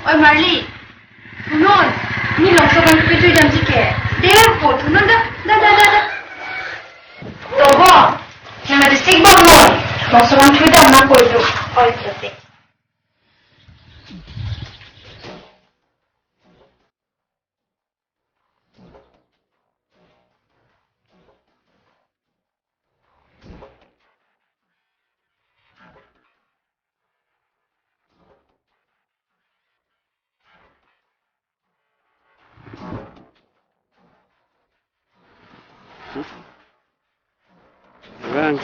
Oi Marley, Tunon, ni longsokan kupi jam jike. Depo, Tunon dah. Tobo, nang ada stick bom mon. Longsokan kupi jam nak koi tu. Oi putih. Vâng.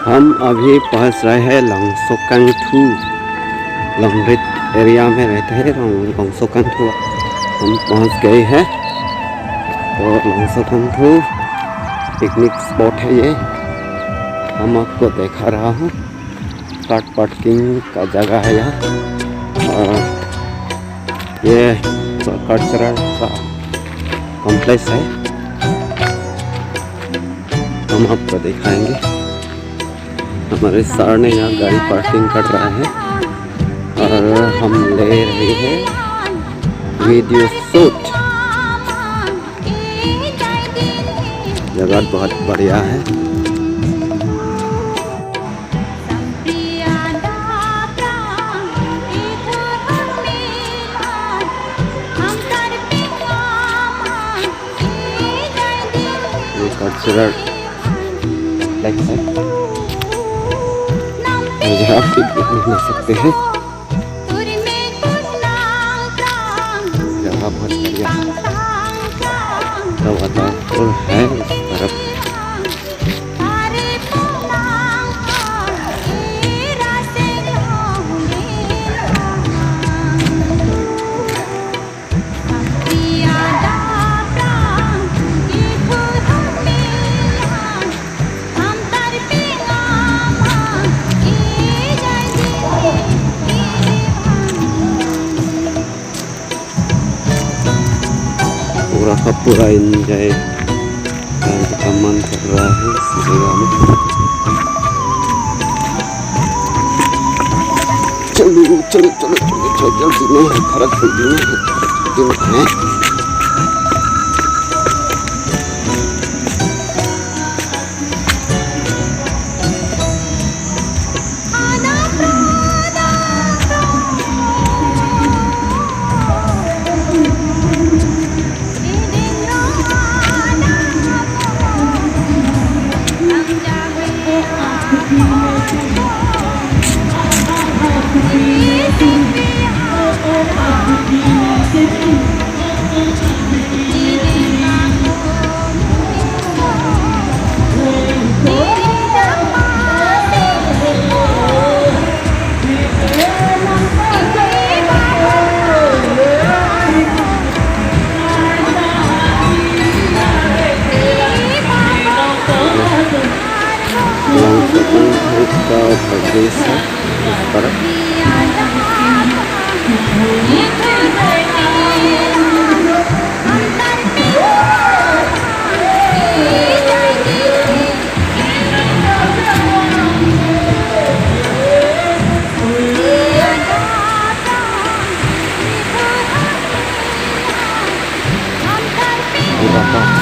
हम अभी पहुंच रहे हैं लोंगसोकांगथू। लोंगरेट area में रहते हैं लोंगसोकांगथू। हम पहुंच गए हैं। तो लोंगसोकांगथू पिकनिक स्पॉट है ये। हम आपको दिखा रहा हूँ। कार पार्किंग का जगह है यहाँ। और ये कल्चरल का कॉम्प्लेक्स है। हम आपको दिखाएंगे। हमारे सर ने यहाँ गाड़ी पार्किंग कर रहा है और हम ले रहे हैं वीडियो शूट। जगह बहुत बढ़िया है। ये कल्चरल लाइक है। जहाँ आप पिकनिक ले सकते हैं। जगह बहुत बढ़िया है। तो वातावरण है इस तरफ। पूरा का पूरा एंजॉय करने का मन कर रहा है इस जगह में। चलो जल्दी नहीं खराब हो गई है।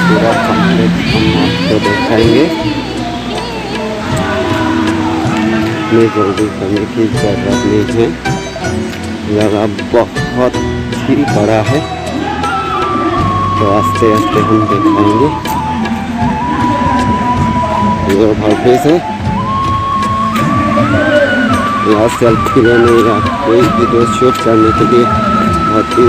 पूरा कॉम्प्लेक्स हम आपको दिखाएंगे। इतनी जल्दी करने की ज़रूरत नहीं है, जगह बहुत ही बड़ा है, तो आस्ते आस्ते हम दिखाएंगे। ये भव्य से यहाँ सेल्फी लेने या कोई वीडियो शूट करने के लिए बहुत ही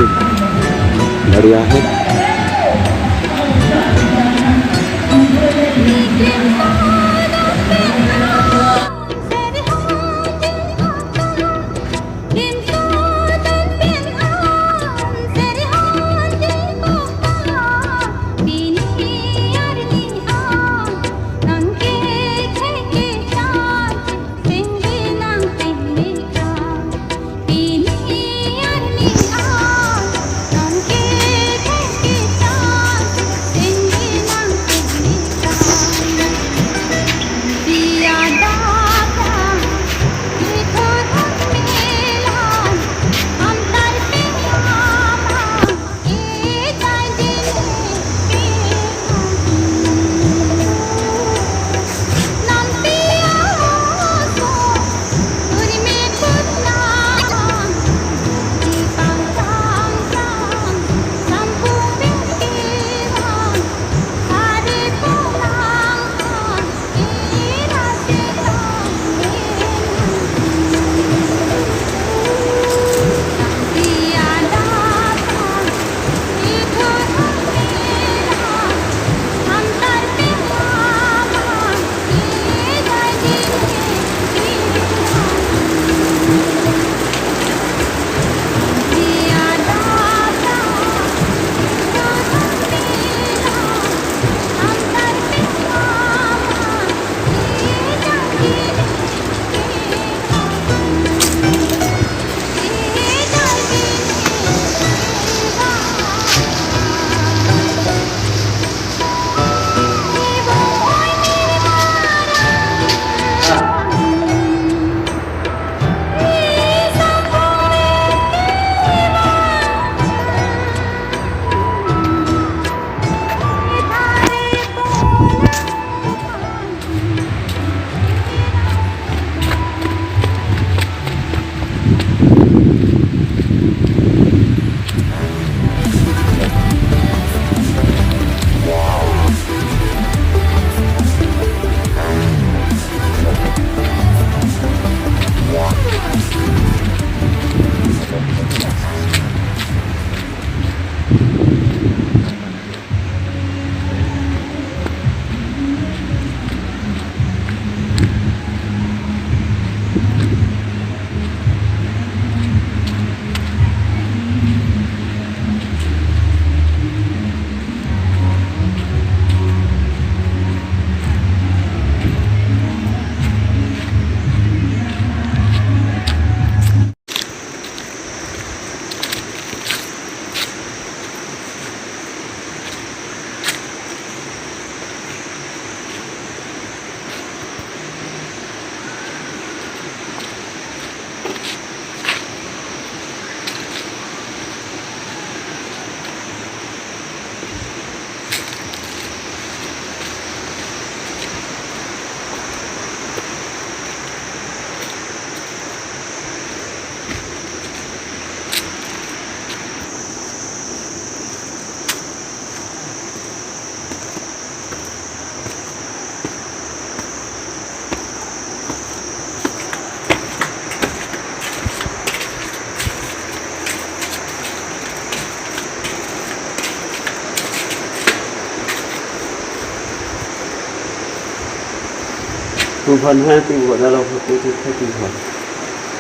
बढ़िया है।1,500 tiền của Zalo tôi thấy tiền rồi.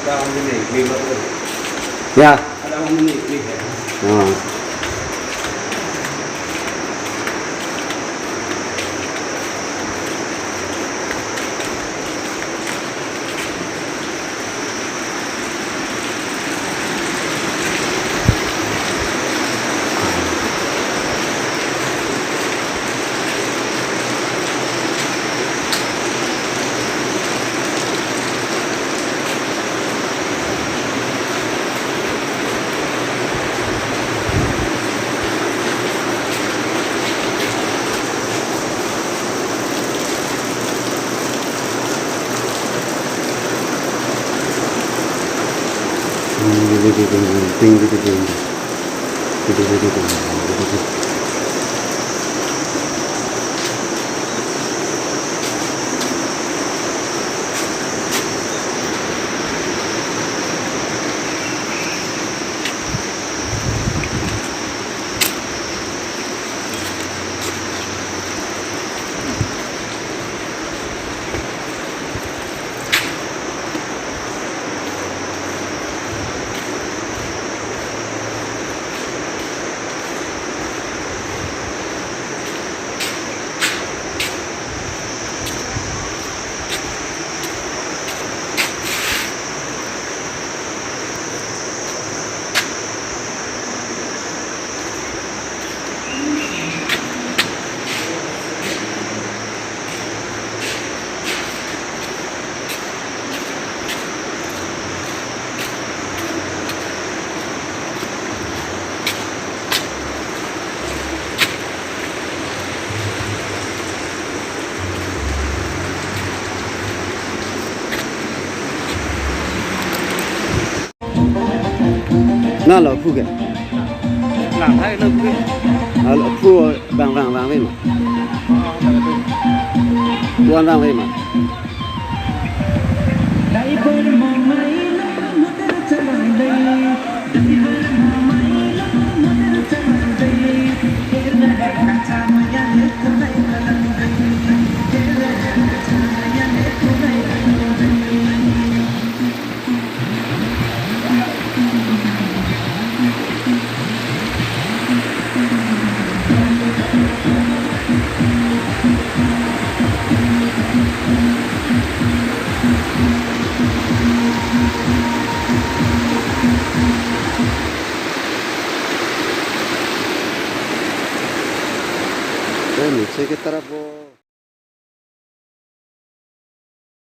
Đâu không đi đi mất rồi. Dạ. Đâu không đi hết. Nó là phu kìa. Làm thay nó cũng Là phu vàng vậy mà. Buôn vàng vậy mà. नीचे की तरफ वो